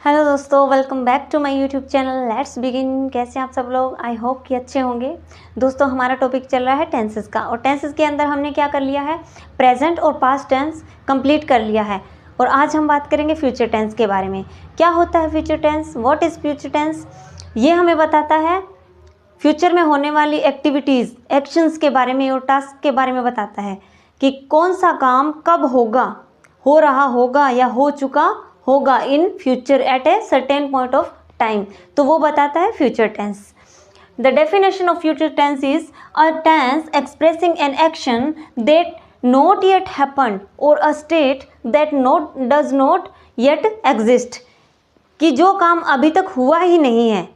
Hello दोस्तों, welcome back to my YouTube channel. Let's begin. कैसे हैं आप सब लोग? आई होप कि अच्छे होंगे। दोस्तों, हमारा टॉपिक चल रहा है टेंसेस का, और टेंसेस के अंदर हमने क्या कर लिया है, प्रेजेंट और पास्ट टेंस कंप्लीट कर लिया है। और आज हम बात करेंगे फ्यूचर टेंस के बारे में। क्या होता है future tense? What is future tense? ये हमें बताता है फ्यूचर में होने वाली एक्टिविटीज़, एक्शंस के बारे में और टास्क के बारे में बताता है कि कौन सा काम कब होगा, हो रहा होगा या हो चुका होगा in future at a certain point of time. तो वो बताता है future tense. The definition of future tense is a tense expressing an action that not yet happened or a state that not does not yet exist. कि जो काम अभी तक हुआ ही नहीं है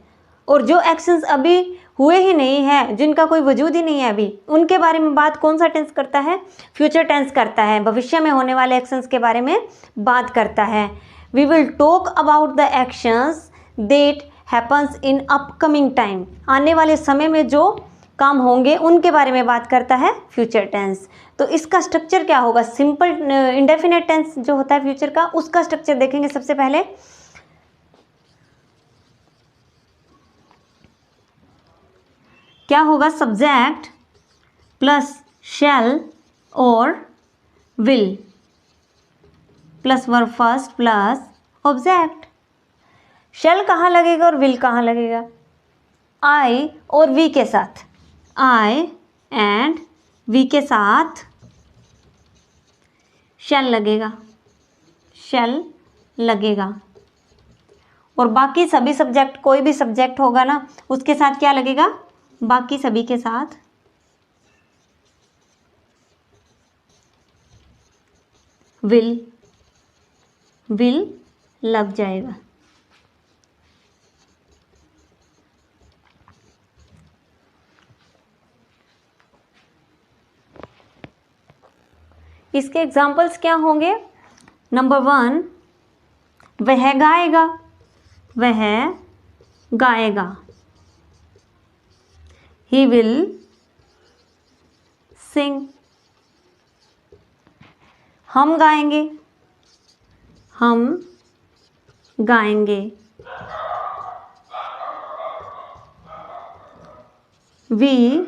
और जो एक्शंस अभी हुए ही नहीं है, जिनका कोई वजूद ही नहीं है अभी, उनके बारे में बात कौन सा टेंस करता है? फ्यूचर टेंस करता है। भविष्य में होने वाले एक्शंस के बारे में बात करता है। We will talk about the actions that happens in upcoming time. आने वाले समय में जो काम होंगे उनके बारे में बात करता है फ्यूचर टेंस। तो इसका स्ट्रक्चर क्या होगा? सिंपल इंडेफिनेट टेंस जो होता है फ्यूचर का, उसका स्ट्रक्चर देखेंगे सबसे पहले। क्या होगा? सब्जेक्ट प्लस शैल और will plus verb first plus object. Shall कहाँ लगेगा और विल कहाँ लगेगा? आई और वी के साथ, आई एंड वी के साथ शैल लगेगा, शैल लगेगा। और बाकी सभी सब्जेक्ट, कोई भी सब्जेक्ट होगा ना, उसके साथ क्या लगेगा? बाकी सभी के साथ विल लग जाएगा। इसके एग्जाम्पल्स क्या होंगे? नंबर 1, वह गाएगा, वह गाएगा। He will sing. हम गाएंगे, हम गाएंगे। वी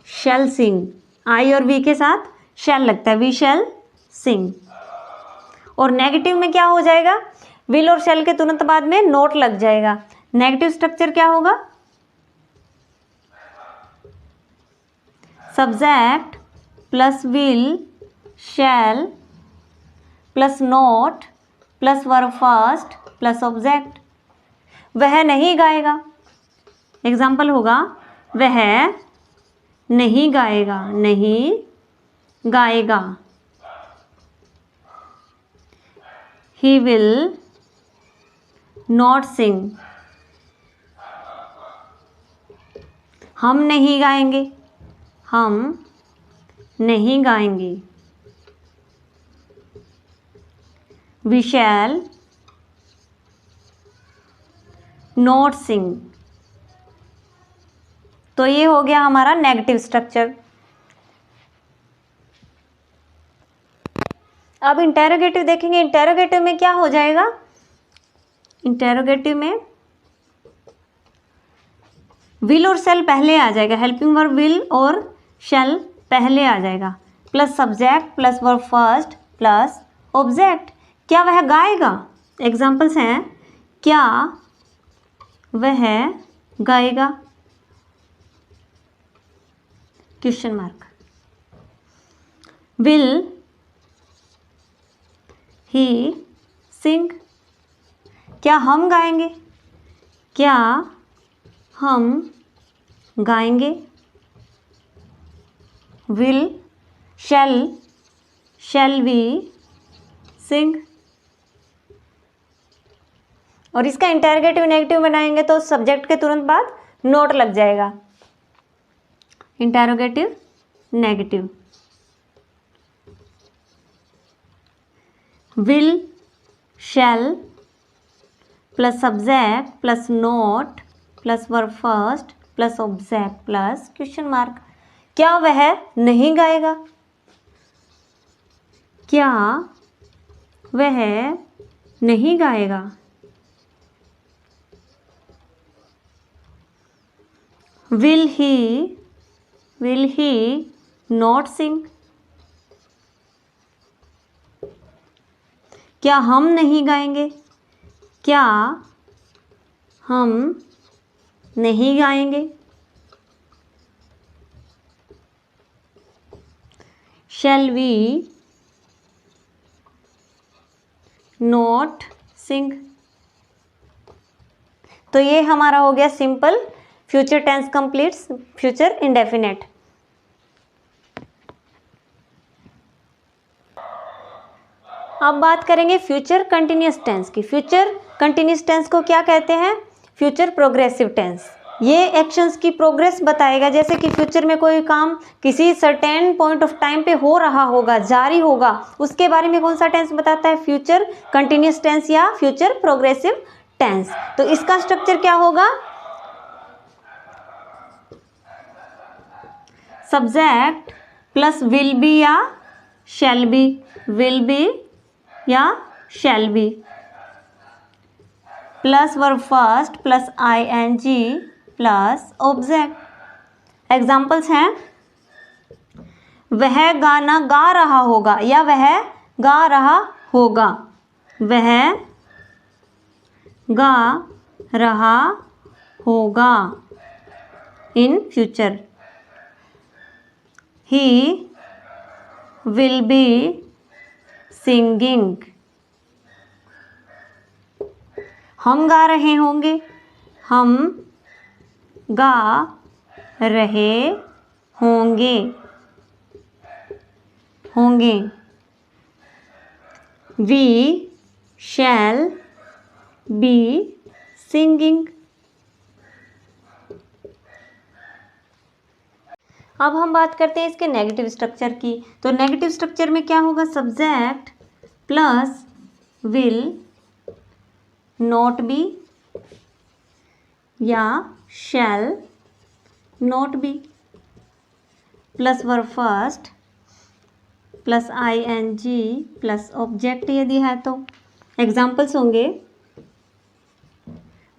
शैल सिंग। आई और वी के साथ शैल लगता है, वी शैल सिंग। और नेगेटिव में क्या हो जाएगा? विल और शैल के तुरंत बाद में नोट लग जाएगा। नेगेटिव स्ट्रक्चर क्या होगा? Subject plus will shall plus note plus verb first plus object. वह नहीं गाएगा। एग्जाम्पल होगा, वह नहीं गाएगा, नहीं गाएगा। ही विल नॉट सिंग। हम नहीं गाएंगे, हम नहीं गाएंगे। We shall not sing. तो ये हो गया हमारा नेगेटिव स्ट्रक्चर। अब इंटेरोगेटिव देखेंगे। इंटेरोगेटिव में क्या हो जाएगा? इंटेरोगेटिव में विल और शैल पहले आ जाएगा, हेल्पिंग वर्ब विल और शैल पहले आ जाएगा, plus subject plus verb first plus object. क्या वह गाएगा? एग्जाम्पल्स हैं, क्या वह गाएगा? Question mark. Will he sing. क्या हम गाएंगे? क्या हम गाएंगे? Will shall we sing. और इसका इंटेरोगेटिव नेगेटिव बनाएंगे तो सब्जेक्ट के तुरंत बाद नोट लग जाएगा। Interrogative negative. Will shall plus subject plus note plus verb first plus object plus question mark. क्या वह नहीं गाएगा? क्या वह नहीं गाएगा? विल ही नॉट सिंग? क्या हम नहीं गाएंगे? क्या हम नहीं गाएंगे? Shall we not sing? तो ये हमारा हो गया simple future tense completes future indefinite. अब बात करेंगे फ्यूचर कंटिन्यूस टेंस की। फ्यूचर कंटिन्यूस टेंस को क्या कहते हैं? Future progressive tense. ये एक्शंस की प्रोग्रेस बताएगा, जैसे कि फ्यूचर में कोई काम किसी सर्टेन पॉइंट ऑफ टाइम पे हो रहा होगा, जारी होगा, उसके बारे में कौन सा टेंस बताता है? फ्यूचर कंटिन्यूस टेंस या फ्यूचर प्रोग्रेसिव टेंस। तो इसका स्ट्रक्चर क्या होगा? सब्जेक्ट प्लस विल बी या शैल बी, विल बी या shall be, plus verb first plus ING plus object. Examples हैं, वह गाना गा रहा होगा या वह गा रहा होगा, वह गा रहा होगा in future. He will be singing, हम गा रहे होंगे, हम गा रहे होंगे, होंगे। We shall be singing. अब हम बात करते हैं इसके नेगेटिव स्ट्रक्चर की। तो नेगेटिव स्ट्रक्चर में क्या होगा? Subject plus will not be या shall not be, plus verb first plus ING plus object यदि है तो। एग्जाम्पल्स होंगे,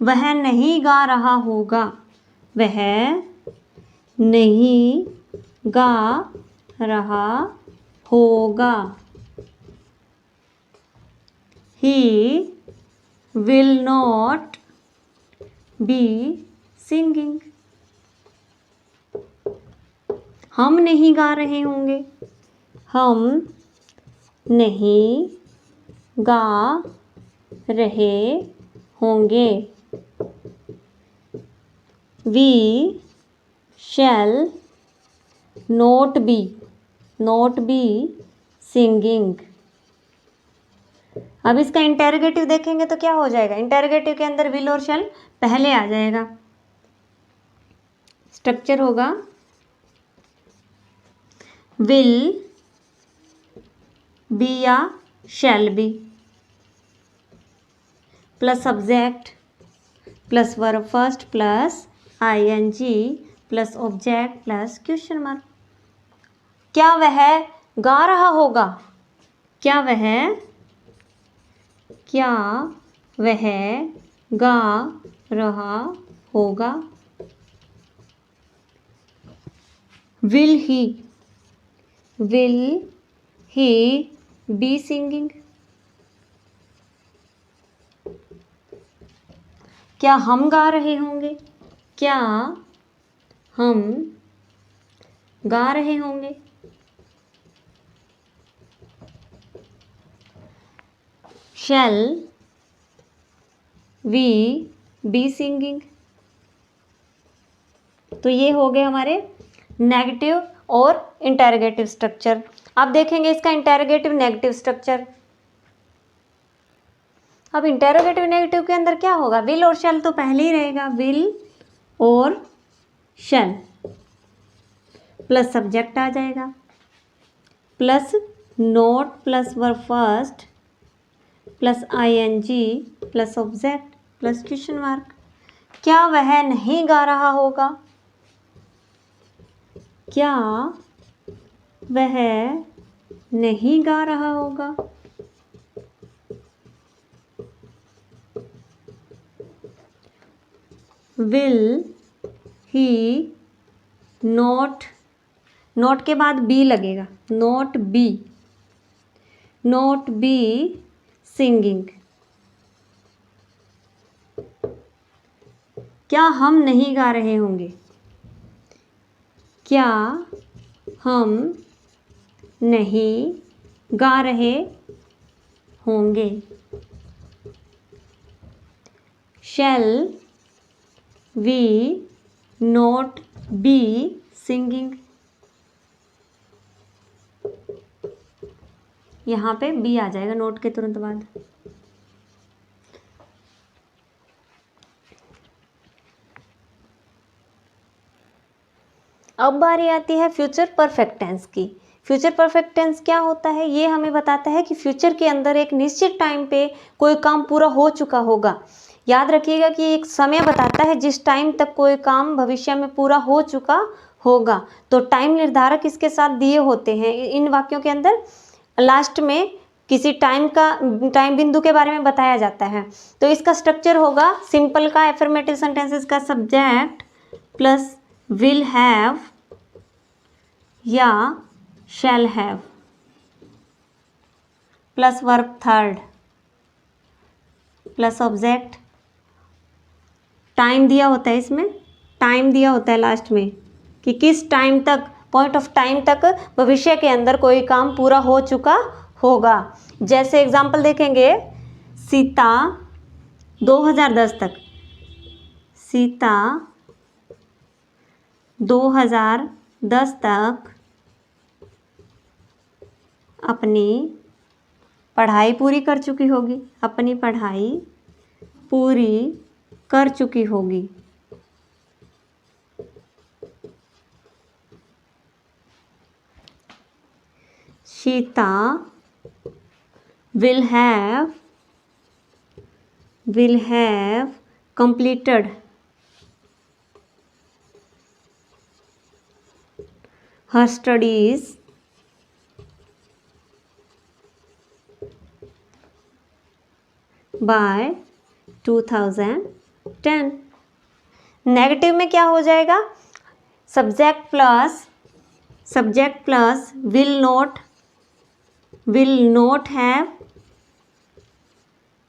वह नहीं गा रहा होगा, वह नहीं गा रहा होगा। He will not be singing, हम नहीं गा रहे होंगे, हम नहीं गा रहे होंगे। We shall not be singing. अब इसका इंटेरोगेटिव देखेंगे तो क्या हो जाएगा? इंटेरोगेटिव के अंदर विल और शैल पहले आ जाएगा। स्ट्रक्चर होगा विल बी या shall be plus subject plus verb first plus ING plus object plus question mark. क्या वह गा रहा होगा? क्या वह गा रहा होगा? Will he be singing? क्या हम गा रहे होंगे? क्या हम गा रहे होंगे? Shall we be singing? तो ये हो गए हमारे नेगेटिव और इंटेरोगेटिव स्ट्रक्चर। अब देखेंगे इसका इंटेरोगेटिव नेगेटिव स्ट्रक्चर। अब इंटेरोगेटिव नेगेटिव के अंदर क्या होगा? विल और शैल तो पहले ही रहेगा, विल और शैल प्लस सब्जेक्ट आ जाएगा plus note plus verb first plus ING plus object plus question mark. क्या वह नहीं गा रहा होगा? क्या वह नहीं गा रहा होगा? विल ही नॉट, नॉट के बाद बी लगेगा, नॉट बी सिंगिंग। क्या हम नहीं गा रहे होंगे, क्या हम नहीं गा रहे होंगे। Shall we not be singing. यहाँ पे बी आ जाएगा नोट के तुरंत बाद। अब बारी आती है फ्यूचर परफेक्ट टेंस की। फ्यूचर परफेक्ट टेंस क्या होता है, ये हमें बताता है कि फ्यूचर के अंदर एक निश्चित टाइम पे कोई काम पूरा हो चुका होगा। याद रखिएगा कि एक समय बताता है जिस टाइम तक कोई काम भविष्य में पूरा हो चुका होगा। तो टाइम निर्धारक इसके साथ दिए होते हैं इन वाक्यों के अंदर। लास्ट में किसी टाइम बिंदु के बारे में बताया जाता है। तो इसका स्ट्रक्चर होगा सिंपल का, एफर्मेटिव सेंटेंसेस का सब्जेक्ट प्लस विल हैव या shall have plus verb third plus object. Time दिया होता है, इसमें टाइम दिया होता है लास्ट में कि किस टाइम तक, पॉइंट ऑफ टाइम तक भविष्य के अंदर कोई काम पूरा हो चुका होगा। जैसे एग्जाम्पल देखेंगे, सीता 2010 तक, सीता 2010 तक अपनी पढ़ाई पूरी कर चुकी होगी, अपनी पढ़ाई पूरी कर चुकी होगी। Sita will have completed her studies by 2010। Negative में क्या हो जाएगा, subject plus will not have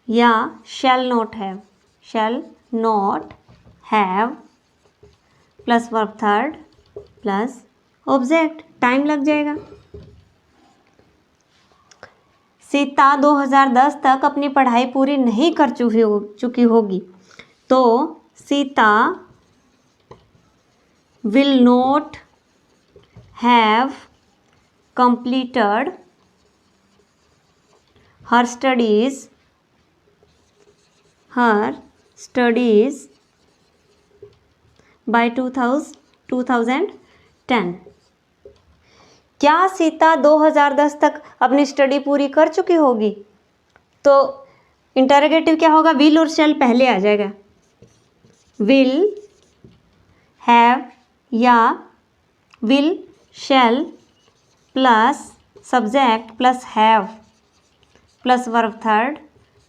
या shall not have plus verb third plus object. Time लग जाएगा। सीता 2010 तक अपनी पढ़ाई पूरी नहीं कर चुकी होगी, तो Sita will not have completed her studies by 2010। क्या सीता 2010 तक अपनी स्टडी पूरी कर चुकी होगी, तो इंटरोगेटिव क्या होगा, विल और शैल पहले आ जाएगा। विल हैव या will shall plus subject plus have plus verb third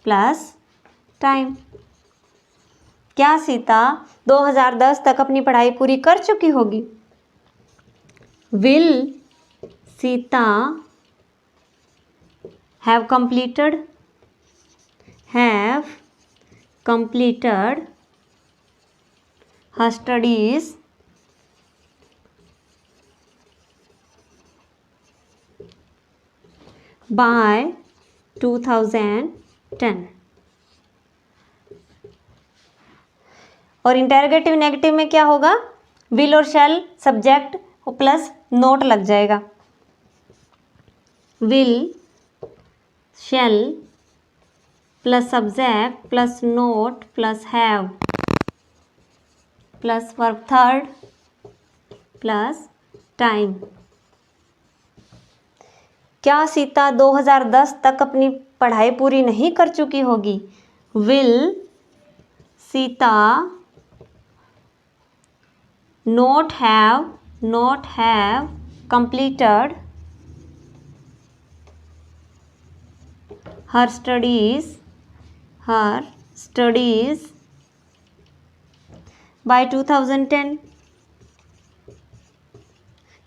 plus time. क्या सीता 2010 तक अपनी पढ़ाई पूरी कर चुकी होगी। Will Sita have completed her studies by 2010। और इंटेरोगेटिव नेगेटिव में क्या होगा, विल और शैल सब्जेक्ट प्लस नोट लग जाएगा। Will shall plus subject plus note plus have plus verb third plus time. क्या सीता 2010 तक अपनी पढ़ाई पूरी नहीं कर चुकी होगी। Will Sita not have completed her studies by 2010।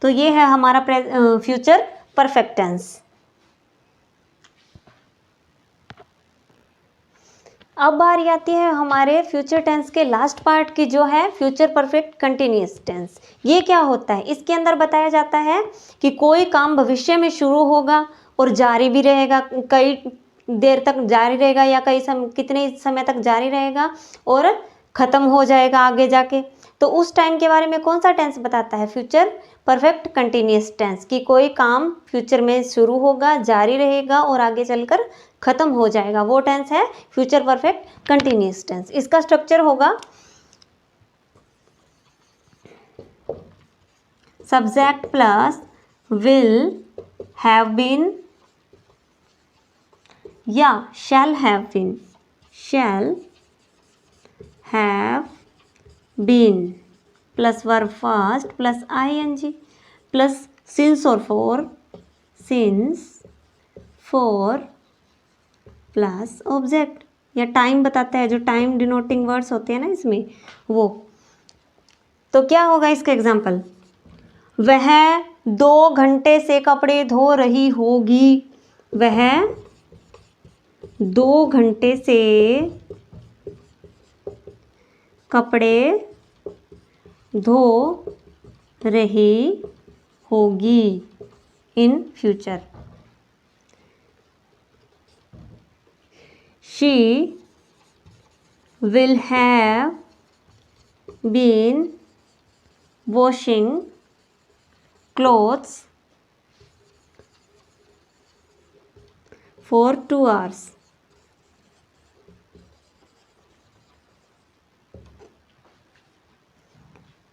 तो ये है हमारा फ्यूचर परफेक्ट टेंस। अब बारी आती है हमारे फ्यूचर टेंस के लास्ट पार्ट की, जो है फ्यूचर परफेक्ट कंटिन्यूअस टेंस। ये क्या होता है? इसके अंदर बताया जाता है कि कोई काम भविष्य में शुरू होगा और जारी भी रहेगा, कई देर तक जारी रहेगा या कितने समय तक जारी रहेगा और ख़त्म हो जाएगा आगे जाके। तो उस टाइम के बारे में कौन सा टेंस बताता है? फ्यूचर परफेक्ट कंटिन्यूअस टेंस, कि कोई काम फ्यूचर में शुरू होगा, जारी रहेगा और आगे चलकर ख़त्म हो जाएगा, वो टेंस है फ्यूचर परफेक्ट कंटिन्यूअस टेंस। इसका स्ट्रक्चर होगा subject plus will have been या shall have been, shall have been plus verb first plus ing plus since और for, since for plus object, या टाइम बताता है, जो टाइम डिनोटिंग वर्ड्स होते हैं ना इसमें, वो। तो क्या होगा इसका एग्जाम्पल? वह 2 घंटे से कपड़े धो रही होगी, वह 2 घंटे से कपड़े धो रही होगी in future. She will have been washing clothes for 2 hours.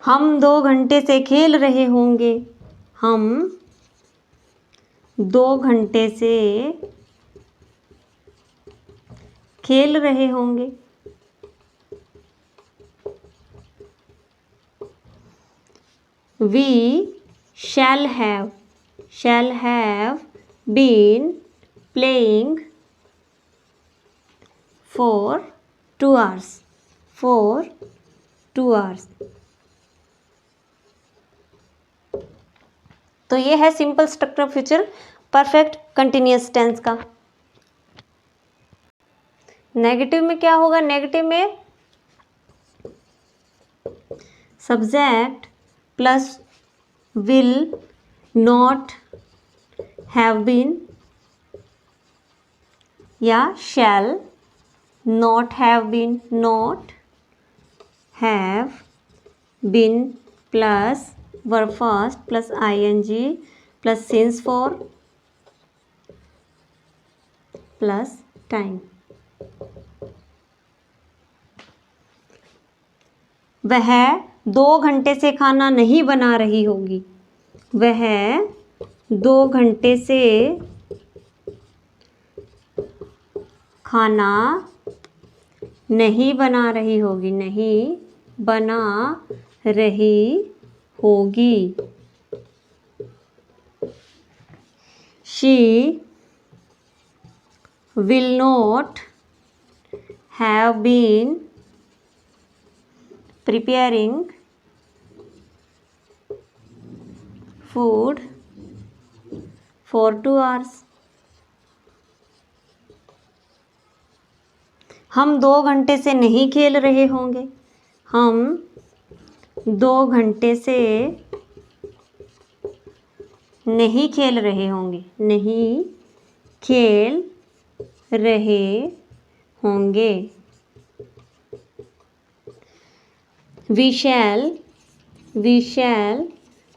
हम 2 घंटे से खेल रहे होंगे, हम 2 घंटे से खेल रहे होंगे। We shall have been playing for 2 hours, for 2 hours। तो ये है simple structure future perfect continuous tense का। नेगेटिव में क्या होगा? नेगेटिव में subject plus will not have been या shall not have been, not have been plus verb first plus ing plus since for plus time. वह 2 घंटे से खाना नहीं बना रही होगी, वह 2 घंटे से खाना नहीं बना रही होगी, नहीं बना रही होगी। She will not have been preparing food for 2 hours। हम 2 घंटे से नहीं खेल रहे होंगे, हम 2 घंटे से नहीं खेल रहे होंगे, नहीं खेल रहे होंगे। We shall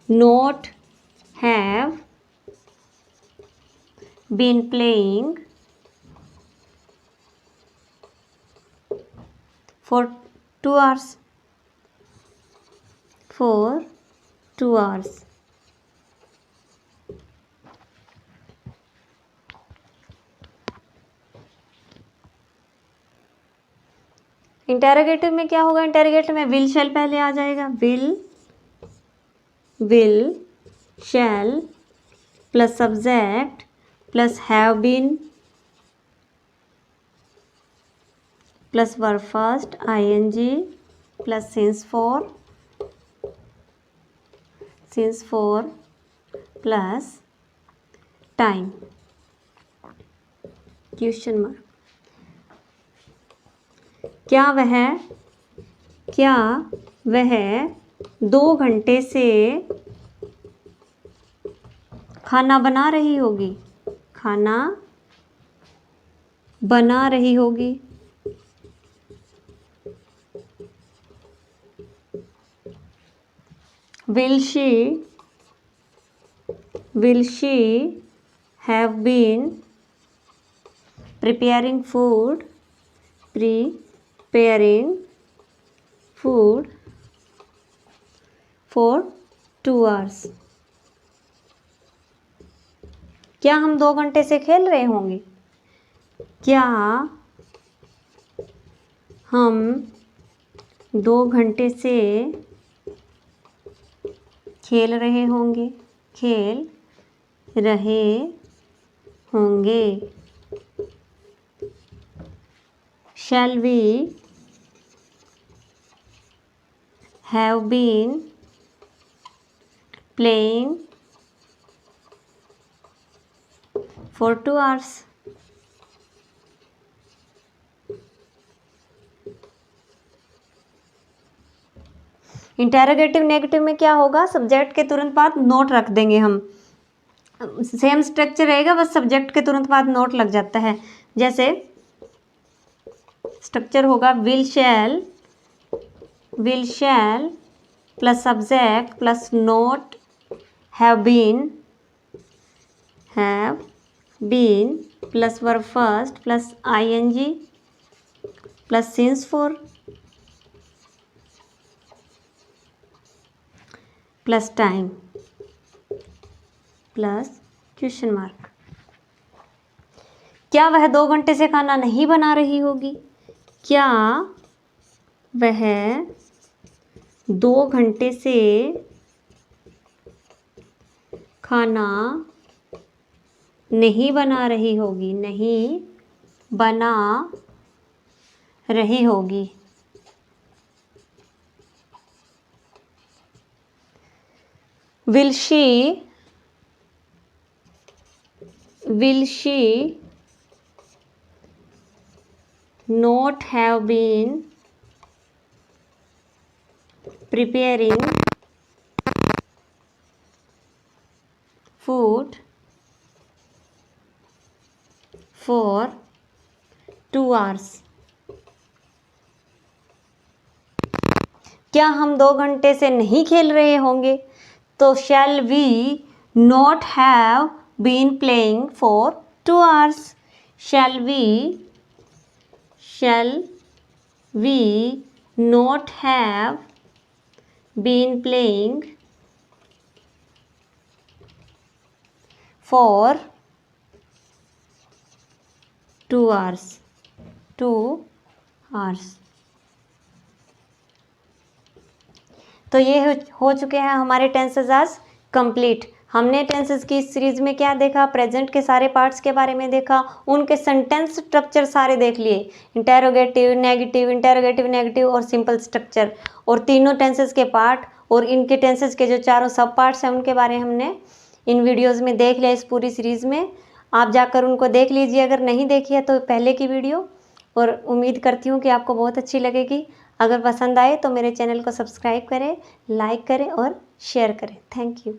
not have been playing for 2 hours, for 2 hours। Interrogative में क्या होगा? इंटेरोगेटिव में विल शैल पहले आ जाएगा, will shall plus subject plus have been plus verb first ing plus since since for plus time question mark. क्या वह 2 घंटे से खाना बना रही होगी? खाना बना रही होगी। Will she have been preparing food for 2 hours? क्या हम 2 घंटे से खेल रहे होंगे? क्या हम 2 घंटे से खेल रहे होंगे? Shall we have been playing for 2 hours? Interrogative negative में क्या होगा? सब्जेक्ट के तुरंत बाद नोट रख देंगे हम। सेम स्ट्रक्चर रहेगा, बस सब्जेक्ट के तुरंत बाद नोट लग जाता है। जैसे स्ट्रक्चर होगा will shall plus subject plus not have been plus verb first plus ing plus since for plus time plus question mark. क्या वह 2 घंटे से खाना नहीं बना रही होगी? क्या वह 2 घंटे से खाना नहीं बना रही होगी? नहीं बना रही होगी। Will she not have been preparing food for 2 hours? क्या हम 2 घंटे से नहीं खेल रहे होंगे? तो shall we not have been playing for 2 hours? Shall we not have been playing for 2 hours? 2 hours। तो ये हो चुके हैं हमारे टेंसेस आज कंप्लीट। हमने टेंसेस की इस सीरीज में क्या देखा? प्रेजेंट के सारे पार्ट्स के बारे में देखा, उनके सेंटेंस स्ट्रक्चर सारे देख लिए, इंटेरोगेटिव नेगेटिव और सिंपल स्ट्रक्चर, और तीनों टेंसेस के पार्ट और इनके टेंसेस के जो चारों सब पार्ट्स हैं उनके बारे में हमने इन वीडियोज़ में देख लिया। इस पूरी सीरीज़ में आप जाकर उनको देख लीजिए अगर नहीं देखी है तो पहले की वीडियो, और उम्मीद करती हूँ कि आपको बहुत अच्छी लगेगी। अगर पसंद आए तो मेरे चैनल को सब्सक्राइब करें, लाइक करें और शेयर करें। Thank you.